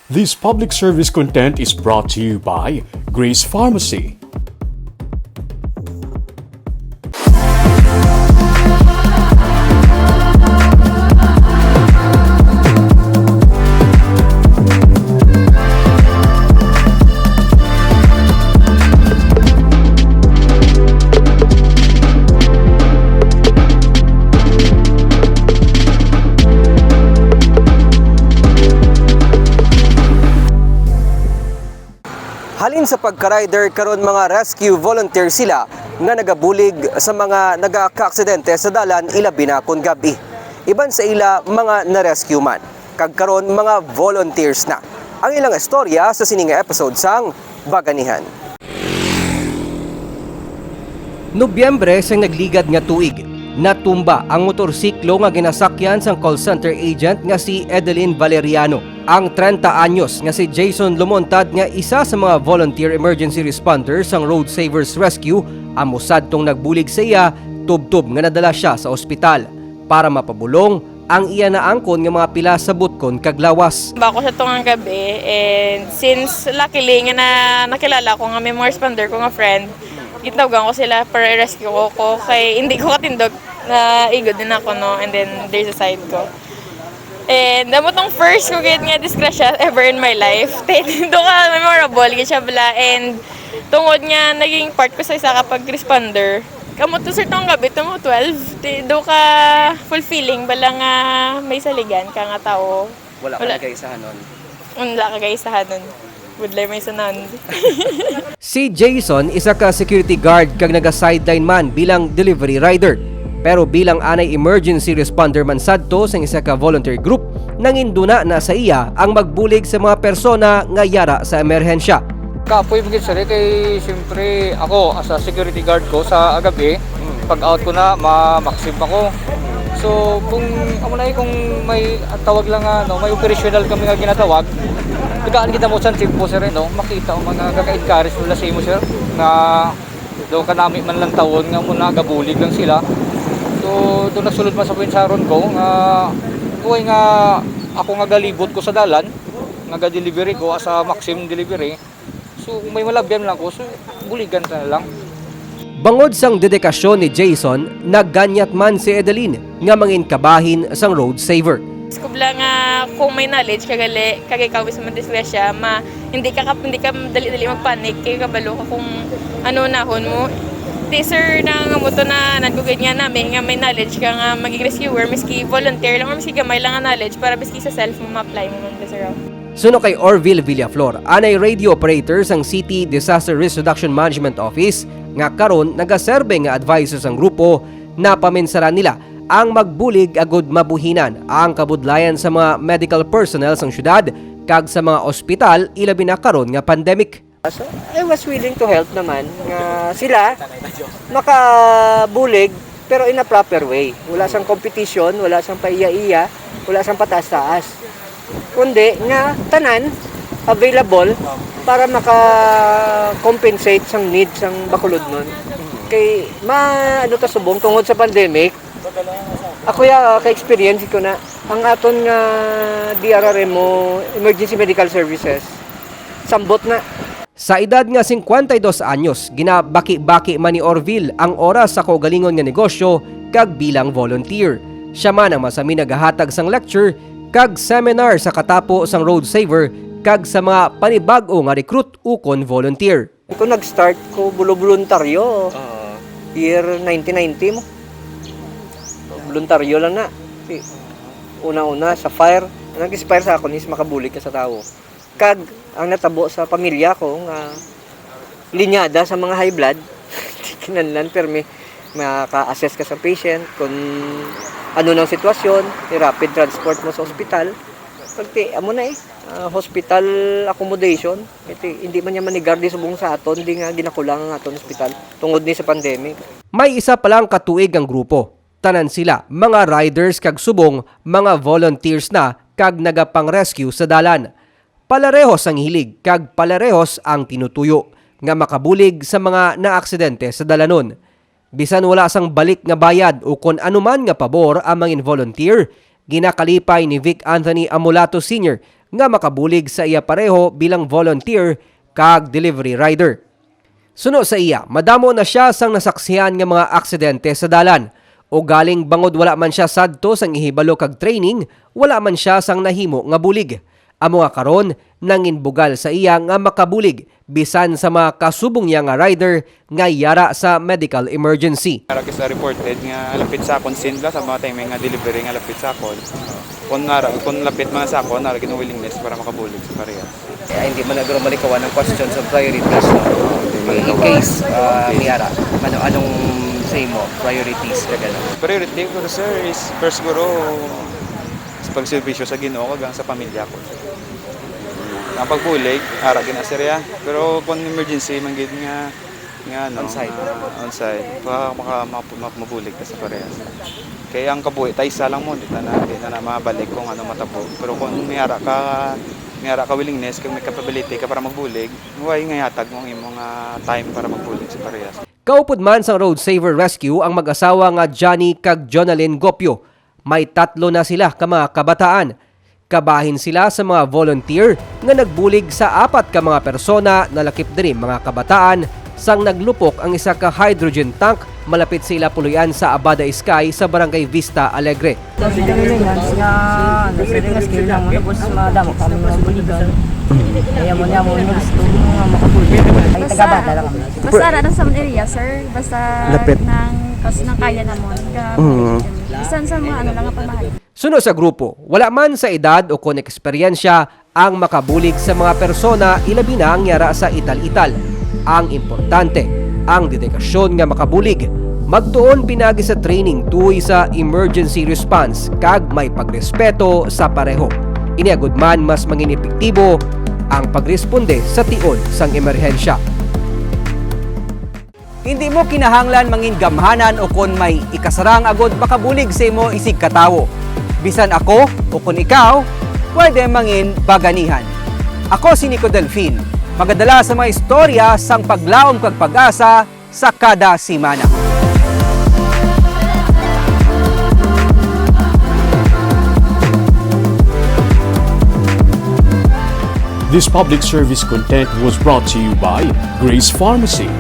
This public service content is brought to you by Grace Pharmacy. Halin sa pagka-rider karon mga rescue volunteer sila nga nagabulig sa mga nagaka-aksidente sa dalan ilabi na kun gabi. Iban sa ila mga na-rescue man. Kag karon mga volunteers na. Ang ilang istorya sa sining episode sang Baganihan. Nobyembre sang nagligad nga tuig, natumba ang motorsiklo nga ginasakyan sang call center agent nga si Edeline Valeriano. Ang 30 anyos nga si Jason Lumontad nga isa sa mga volunteer emergency responders sang Road Savers Rescue amusad tong nagbulig sa iya tubtob nga nadala siya sa ospital para mapabulong ang iya na angkon nga mga pila sa butkon kag lawas. Bako sa tungang gabi and since luckily nga na nakilala ko nga may mga responder ko nga friend, gitawagan ko sila para i-rescue ko kay hindi ko katindog na igod din ako no and then there's a side ko. And damo tong first ko gid nga disgrasya ever in my life. Doon ka memorable gid siya bala and tungod nga naging part ko sa isa ka pag-responder. Kamo to sir tong gabi tumo 12. Do ka fulfilling bala nga may saligan ka nga tao. Wala ka kaisahan nun. Wala ka kaisahan nun. Budlay may sanan. Si Jason isa ka security guard kag naga-sideline man bilang delivery rider. Pero bilang anay emergency responder man sadto sa isa ka volunteer group, nanginduna na sa iya ang magbulig sa mga persona nga yara sa emerhensya. Kapoy bigit sir kay siyempre ako as a security guard ko sa agabi, pag out ko na ma-maxim ako. So kung kung may tawag lang may operational kami nga ginatawag, tagaan kita mo sa team po sir no, makita ang mga kaka-encourage nila sa imo sir na do kanami man lang tawon nga muna gabulig lang sila. So doon nasulod man sa pinsaron ko nga kuhay nga ako nga galibot ko sa dalan nga ga-delivery ko as a maximum delivery. So kung may malabyan lang ko, so buligan na lang. Bangod sang dedikasyon ni Jason, nagganyat man si Edeline nga manginkabahin sang road saver. Kubla nga kung may knowledge kagay ikaw sa madisgrasya, hindi ka dali-dali magpanik kay kabalo ka kung ano nahon mo. Di sir na nga mo to na nagugid nga namin nga may knowledge ka nga maging rescuer miski volunteer lang or miski gamay lang nga knowledge para miski sa self mo ma-apply mo man sir. Suno kay Orville Villaflor, anay radio operator sang City Disaster Risk Reduction Management Office nga karon nagaserbe nga advisors ang grupo na paminsaran nila ang magbulig agud mabuhinan ang kabudlayan sa mga medical personnel sang syudad kag sa mga ospital ilabi na karon nga pandemic. So, I was willing to help naman nga sila makabulig pero in a proper way. Wala sang competition, wala sang paiya-iya, wala sang pataas-taas. Kundi nga tanan available para maka-compensate sang need sang bakulod nun. Kay ta subong tungod sa pandemic. Ako ka-experience ko na ang aton nga DRRM mo Emergency Medical Services sambot na. Sa edad nga 52 anyos, ginabaki-baki man ni Orville ang oras sa kaugalingon nga negosyo kag bilang volunteer. Siya man ang masami nagahatag sang lecture kag seminar sa katapo sang road saver kag sa mga panibag-o nga recruit ukon volunteer. Ito nag-start ko voluntaryo year 1990 mo. Voluntaryo lang na. Una-una sa fire. Nag-inspire sa ako is makabulig ka sa tao. Kag ang natabo sa pamilya ko nga linyada sa mga high blood. Kinanlan pero may maka-assess ka sa patient kung ano nang sitwasyon, rapid transport mo sa ospital. Pagti amo na hospital accommodation. Hindi man niya manigardi subong sa aton, hindi nga ginakulang ang aton ospital tungod ni sa pandemic. May isa pa lang katuig ang grupo. Tanan sila, mga riders kag subong, mga volunteers na kag nagapang-rescue sa dalan. Palarehos ang hilig kag palarehos ang tinutuyo nga makabulig sa mga naaksidente sa dalanon. Bisan wala sang balik nga bayad o kon anuman nga pabor ang mga volunteer, ginakalipay ni Vic Anthony Amulato Sr. nga makabulig sa iya pareho bilang volunteer kag delivery rider. Suno sa iya, madamo na siya sang nasaksihan nga mga aksidente sa dalan. O galing bangod wala man siya sadto sang ihibalo kag training, wala man siya sang nahimo nga bulig. Amo nga karon nanginbugal sa iya nga makabulig bisan sa mga kasubong niya nga rider nga yara sa medical emergency. Para sa reported nga lapit sa akon sin sa mga time nga delivery nga lapit sa akon. Kung lapit man sa akon, nara gina willingness para makabulig sa pareha. Hindi man nagro malikawan ng questions of priorities, no? In case niyara, anong say mo, priorities ka gano'n? Priority ko sir is first guro sa pagserbisyo sa Ginoo kag sa pamilya ko. Ang pagbulig, ara gina serya. Pero kung emergency man gid nga no, on-site mabulig ka sa parehas. Kaya ang kabuhi tay isa lang mo di na mabalik kung ano matabo. Pero kung may ara ka willingness, kung may capability ka para magbulig, huwag nga yatag mo ang imong time para magbulig sa parehas. Kaupod man sa Road Saver Rescue ang mag-asawa nga Johnny kag Jonalyn Gopio. May 3 na sila ka mga kabataan. Kabahin sila sa mga volunteer nga nagbulig sa 4 ka mga persona na lakip diri mga kabataan sang naglupok ang isa ka hydrogen tank malapit sa ila puluyan sa Abada Sky sa Barangay Vista Alegre. Kasi kami nga nasa skill lang mo tapos madamo kami mga buligan. Kaya mo niya mo gusto mga makabulig. Ay taga-bata lang kami. Basta na sa area, sir. Basta ng kaya na mo. Bisan sa mga ano lang ang pamahal. Suno sa grupo, wala man sa edad o kon eksperyensya ang makabulig sa mga persona ilabi na ang yara sa ital-ital. Ang importante, ang dedikasyon nga makabulig. Magtuon pinagi sa training tuoy sa emergency response kag may pagrespeto sa pareho. Iniagud man mas mangin epektibo ang pagresponde sa tion sang emerhensya. Hindi mo kinahanglan mangin gamhanan o kon may ikasarang agod makabulig sa imo isig katawo. Bisan ako o kon ikaw, pwede mangin baganihan. Ako si Nico Delfin, magadala sa mga istorya sang paglaom kag pag-asa sa kada simana. This public service content was brought to you by Grace Pharmacy.